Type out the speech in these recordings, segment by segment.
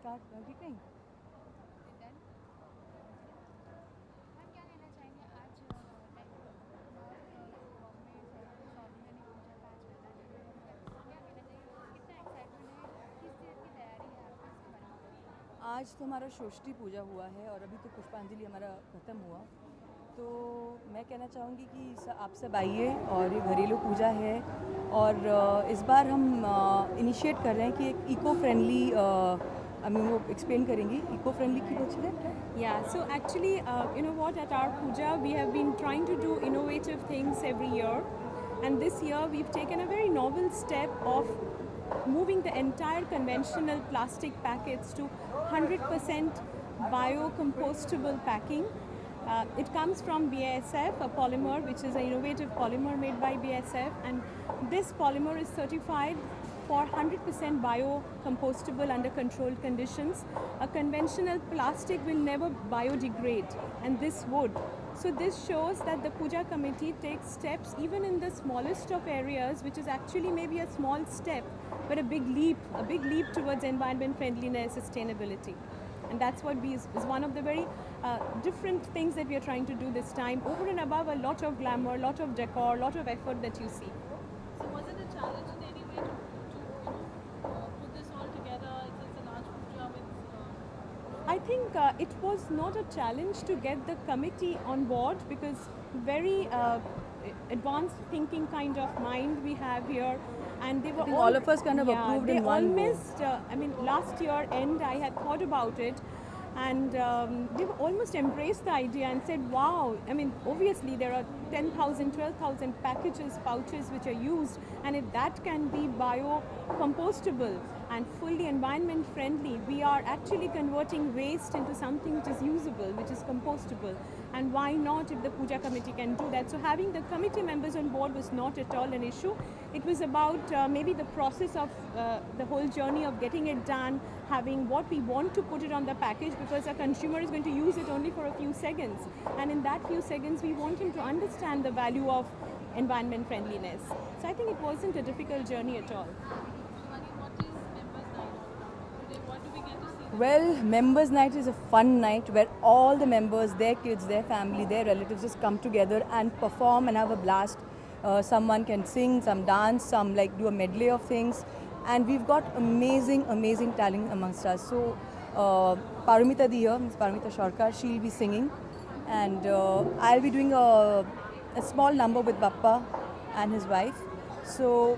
Start ठीक नहीं ma'am क्या कहना चाहेंगे आज नॉर्थ बॉम्बे सौरभ ने पूजा का आज पहला दिन है क्या कहना चाहिए कितना एक्साइटमेंट है किस चीज़ की तैयारी है आपकी इसके बारे में बताइए। आज तो हमारा षष्ठी पूजा हुआ है और अभी तो पुष्पांजलि हमारा ख़त्म हुआ। तो मैं कहना चाहूँगी कि आप सब आइए और ये घरेलू पूजा है और इस बार हम इनिशिएट कर रहे हैं कि एक इको फ्रेंडली वो एक्सप्लेन करेंगी इको फ्रेंडली की कुछ है। Yeah, so actually, you know what, at our puja, we have been trying to do innovative things every year. And this year, we've taken a very novel step of moving the entire conventional plastic packets to 100% biocompostable packing. It comes from BASF, a polymer which is an innovative polymer made by BASF, and this polymer is certified for 100% biocompostable under controlled conditions. A conventional plastic will never biodegrade, and this would. So this shows that the puja committee takes steps even in the smallest of areas, which is actually maybe a small step, but a big leap towards environment friendliness, sustainability. And that's what is one of the very different things that we are trying to do this time, over and above a lot of glamour, a lot of decor, a lot of effort that you see. So was it a challenge in any way to put this all together? It's a large puja with. I think it was not a challenge to get the committee on board, because very advanced thinking kind of mind we have here, and they were all of us kind of approved they in one go. almost I mean, last year end I had thought about it, and they were almost embraced the idea and said, wow, I mean, obviously there are 10,000, 12,000 packages, pouches which are used, and if that can be biocompostable and fully environment friendly, we are actually converting waste into something which is usable, which is compostable. And why not, if the puja committee can do that? So having the committee members on board was not at all an issue. It was about maybe the process of the whole journey of getting it done, having what we want to put it on the package, because a consumer is going to use it only for a few seconds, and in that few seconds we want him to understand the value of environment friendliness. So I think it wasn't a difficult journey at all. What is members night today? What do we get to see? Well, members night is a fun night where all the members, their kids, their family, their relatives just come together and perform and have a blast. Someone can sing, some dance, some like do a medley of things, and we've got amazing talent amongst us. So Paramita Di here, Ms. Paramita Sharkar, she'll be singing, and I'll be doing a small number with Bappa and his wife. So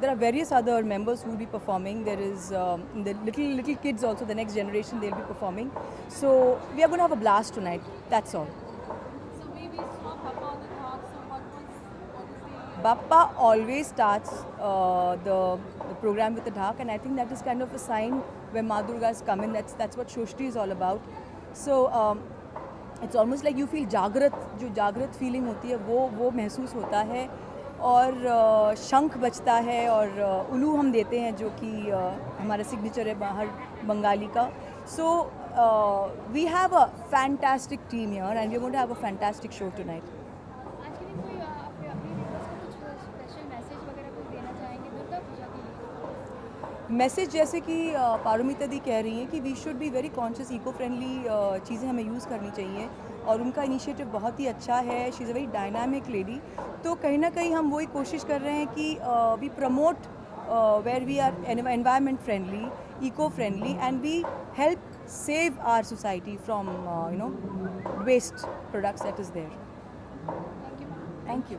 there are various other members who will be performing. There is the little kids also, the next generation, they'll be performing. So we are going to have a blast tonight. That's all. So we saw Papa on the top. So what is the. Bappa always starts the program with the dhak, and I think that is kind of a sign where Ma Durga's come in. That's what Shoshti is all about. So it's almost like you feel जागृत, जो जागृत feeling होती है वो महसूस होता है, और शंख बजता है और उल्लू हम देते हैं, जो कि हमारा सिग्नेचर है बाहर बंगाली का. So we have a fantastic team here, and we're going to have a fantastic show tonight. आज के दिन कोई अपने व्यूअर्स को कुछ स्पेशल मैसेज वगैरह कुछ देना चाहेंगे दुर्गा पूजा के लिए? मैसेज जैसे कि पारुमिता दी कह रही हैं कि we should be very conscious, eco friendly चीज़ें हमें यूज़ करनी चाहिए, और उनका इनिशिएटिव बहुत ही अच्छा है. She is a very dynamic lady. तो कहीं ना कहीं हम वही कोशिश कर रहे हैं कि we promote where we are environment friendly, eco friendly, and we help save our society from waste products that is there. Thank you ma'am. Thank you.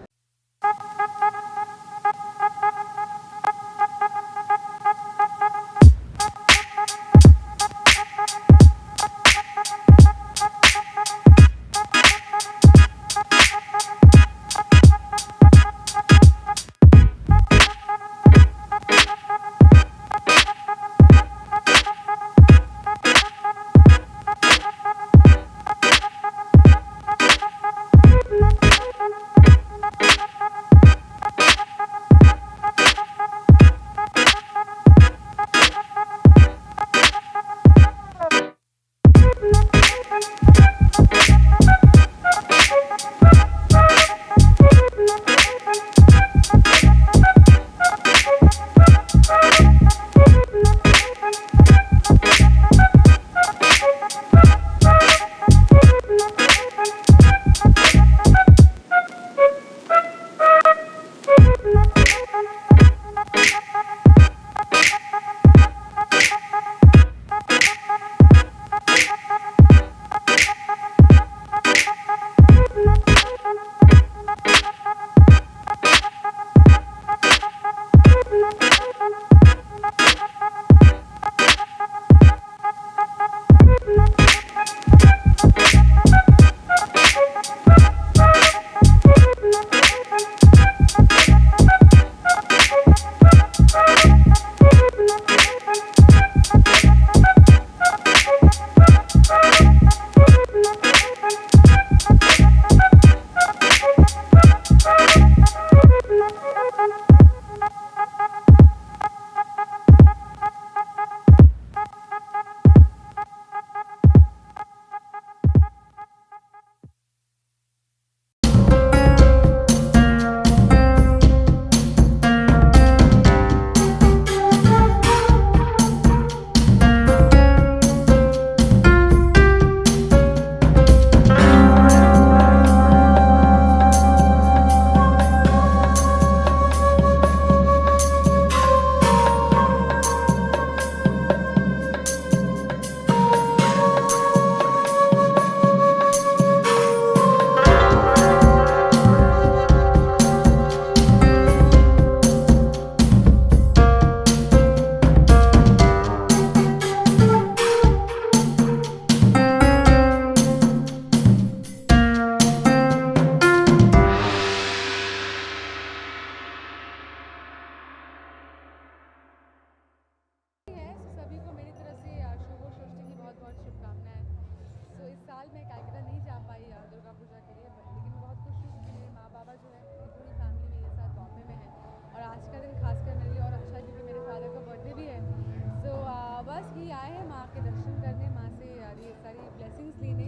माँ के दर्शन करने, माँ से ये सारी ब्लेसिंग्स लेने।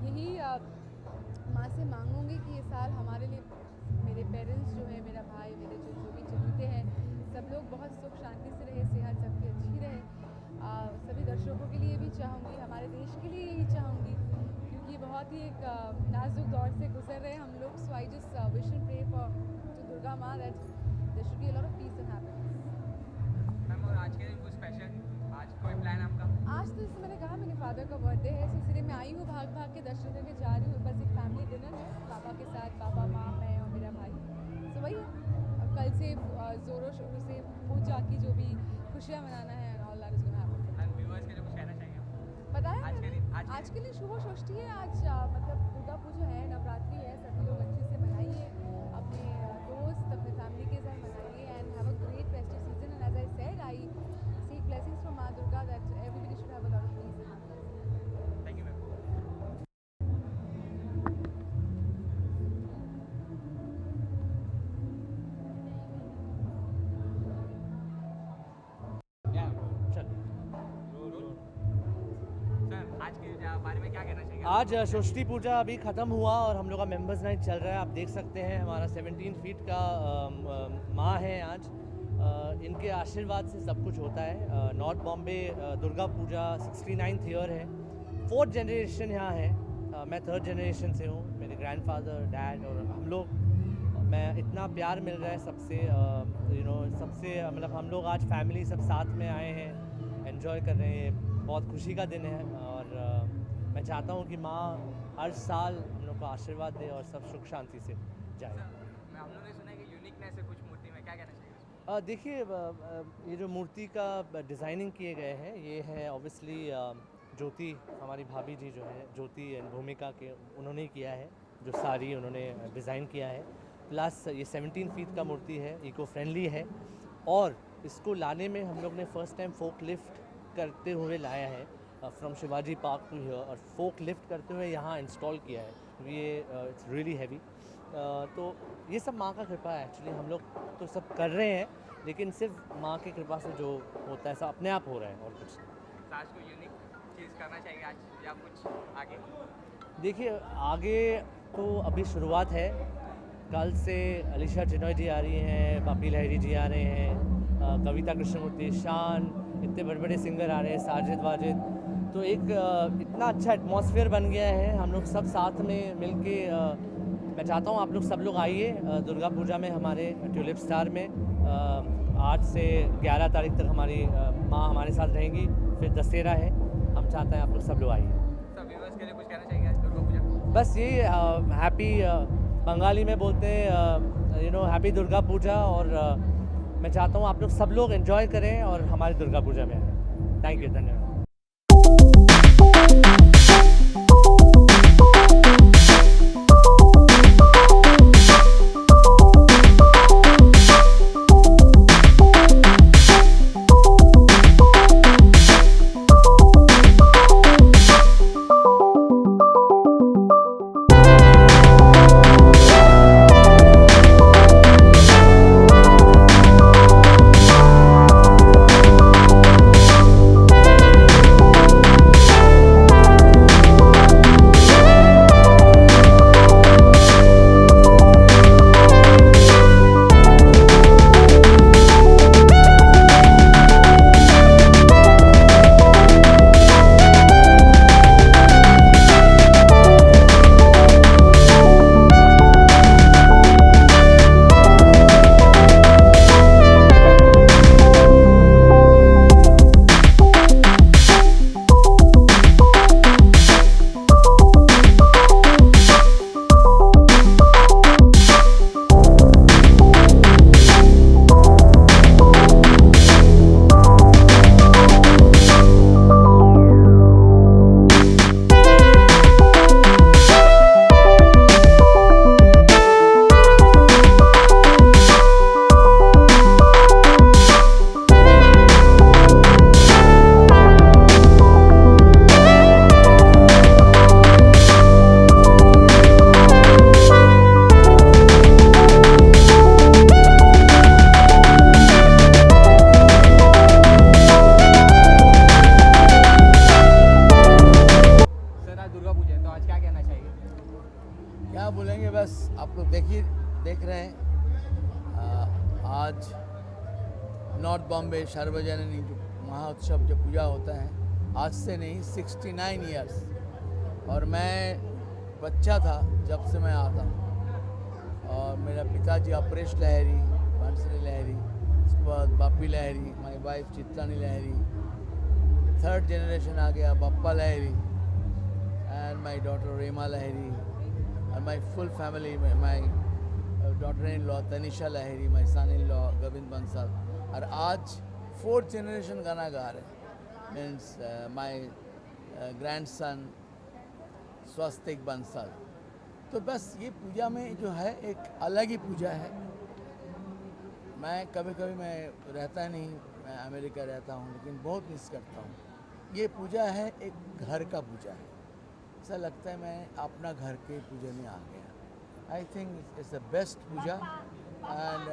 यही माँ से मांगूंगी कि ये साल हमारे लिए, मेरे पेरेंट्स जो है, मेरा भाई, मेरे जो भी चहेते हैं, सब लोग बहुत सुख शांति से रहे, सेहत सबकी अच्छी रहे। सभी दर्शकों के लिए भी चाहूँगी, हमारे देश के लिए यही चाहूँगी, क्योंकि बहुत ही एक नाजुक दौर से गुजर रहे हैं हम लोग। So I just wish and pray for to Durga Maa that there should be a lot of peace and happiness. Ma'am, और आज के दिन कुछ स्पेशल, आज कोई प्लान आपका? आज तो जैसे मैंने कहा, मेरे फादर का बर्थडे है, इस सिलसिले में आई हूँ, भाग भाग के दर्शन करके जा रही हूँ। बस एक फैमिली डिनर है पापा के साथ, पापा, माँ, मैं और मेरा भाई। सो वही है, अब कल से ज़ोरों शोरों से पूजा की जो भी खुशियाँ मनाना है, all that is gonna happen. And viewers के लिए कुछ कहना चाहिए आप? पता है आज के दिन आज के लिए शुभ षष्ठी है आज, मतलब दुर्गा पूजा है, नवरात्रि है, सभी लोग अच्छे से मनाइए, अपने दोस्त, अपने फैमिली के साथ मनाइए and have a great festive season. And as I said, I seek blessings from Maa Durga that everybody should have a lot of peace and happiness. Thank you ma'am. Sir, आज के बारे में क्या कहना चाहिए? आज षष्ठी पूजा अभी ख़त्म हुआ और हम लोग का मेंबर्स नाइट चल रहा है। आप देख सकते हैं हमारा 17 फीट का माँ है आज। इनके आशीर्वाद से सब कुछ होता है। North Bombay Durga Puja 69th year है, 4th जनरेशन यहाँ है। मैं 3rd जनरेशन से हूँ, मेरे ग्रैंडफादर, डैड और हम लोग। मैं इतना प्यार मिल रहा है सबसे, सबसे मतलब हम लोग आज फैमिली सब साथ में आए हैं, एंजॉय कर रहे हैं। बहुत खुशी का दिन है और मैं चाहता हूँ कि माँ हर साल हम लोग को आशीर्वाद दे और सब सुख शांति से जाए। मैं हम लोगों ने सुना है कि यूनिकनेस है कुछ मूर्ति में, क्या कहना चाहिए? देखिए, ये जो मूर्ति का डिज़ाइनिंग किए गए हैं, ये है ऑब्वियसली ज्योति, हमारी भाभी जी जो है ज्योति एंड भूमिका के, उन्होंने ही किया है, जो साड़ी उन्होंने डिज़ाइन किया है। प्लस ये 17 फीट का मूर्ति है, इको फ्रेंडली है और इसको लाने में हम लोग ने फर्स्ट टाइम फोक लिफ्ट करते हुए लाया है from Shivaji park to here, और फोक लिफ्ट करते हुए यहाँ इंस्टॉल किया है। ये इट्स रियली हैवी। तो ये सब माँ का कृपा है। एक्चुअली हम लोग तो सब कर रहे हैं, लेकिन सिर्फ माँ की कृपा से जो होता है सब अपने आप हो रहा है और कुछ। आज को यूनिक चीज़ करना चाहिए आज, या कुछ आगे? देखिए, आगे तो अभी शुरुआत है। कल से अलीशा चिनॉय जी आ रही हैं, पापी लहरी जी आ रहे हैं, कविता कृष्णमूर्ति, शान, इतने बड़े बड़े सिंगर आ रहे हैं, साजिद वाजिद। तो एक इतना अच्छा एटमॉस्फेयर बन गया है, हम लोग सब साथ में मिलके। मैं चाहता हूँ आप लोग सब लोग आइए दुर्गा पूजा में हमारे ट्यूलिप स्टार में। 8 से 11 तारीख तक हमारी माँ हमारे साथ रहेंगी, फिर दशहरा है। हम चाहते हैं आप लोग सब लोग आइए। सब व्यूअर्स के लिए कुछ कहना चाहिए आज दुर्गा पूजा? बस ये हैप्पी, बंगाली में बोलते हैं हैप्पी दुर्गा पूजा। और मैं चाहता हूँ आप लोग सब लोग एंजॉय करें और हमारी दुर्गा पूजा में आएँ। थैंक यू, धन्यवाद। बोलेंगे, बस आप लोग देख रहे हैं आज नॉर्थ बॉम्बे सार्वजनिक जो महोत्सव जो पूजा होता है, आज से नहीं 69 इयर्स, और मैं बच्चा था जब से मैं आता हूँ। और मेरा पिताजी अपरेश लहरी, बंसरी लहरी, उसके बाद Bapi Lahiri, my wife Chitrani Lahiri, third generation आ गया Bappa Lahiri, and my daughter Rema Lahiri, और my full family, my daughter in law Tanisha Lahiri, my son in law Govind Bansal, और आज फोर्थ जनरेशन गाना गा रहे हैं, means my grandson Swastik Bansal. तो बस ये पूजा में जो है एक अलग ही पूजा है। मैं कभी मैं रहता नहीं, मैं अमेरिका रहता हूँ, लेकिन बहुत मिस करता हूँ। ये पूजा है एक घर का पूजा है, ऐसा लगता है मैं अपना घर के पूजा में आ गया। I think it's the best puja and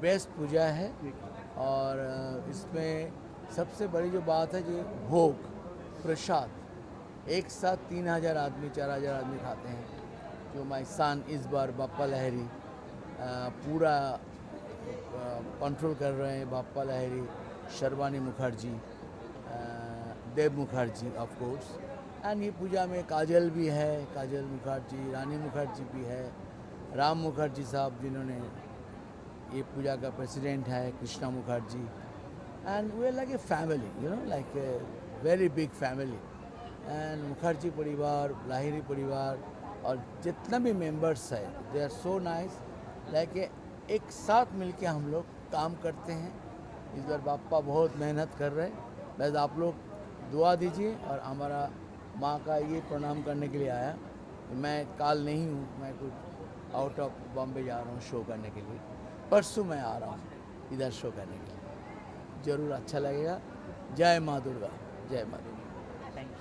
best puja है। और इसमें सबसे बड़ी जो बात है जो भोग प्रसाद, एक साथ 3000 आदमी 4000 आदमी खाते हैं, जो माई सन इस बार बाप्पा लहरी पूरा कंट्रोल कर रहे हैं। बाप्पा लहरी, शर्वानी मुखर्जी, देव मुखर्जी ऑफ कोर्स, एंड ये पूजा में काजल भी है, काजल मुखर्जी, रानी मुखर्जी भी है, राम मुखर्जी साहब जिन्होंने ये पूजा का प्रेसिडेंट है, Krishna Mukherjee, and we are like a family, you know, like a very big family. And Mukherjee परिवार, लाहिरी परिवार और जितना भी मेंबर्स है, they are so nice, like एक साथ मिलके हम लोग काम करते हैं। इस बार बाप्पा बहुत मेहनत कर रहे हैं, बस आप लोग दुआ दीजिए। और हमारा माँ का ये प्रणाम करने के लिए आया। मैं काल नहीं हूँ, मैं कुछ आउट ऑफ बॉम्बे जा रहा हूँ शो करने के लिए, परसों मैं आ रहा हूँ इधर शो करने के लिए, ज़रूर अच्छा लगेगा। जय माँ दुर्गा, जय माँ दुर्गा। Thank you.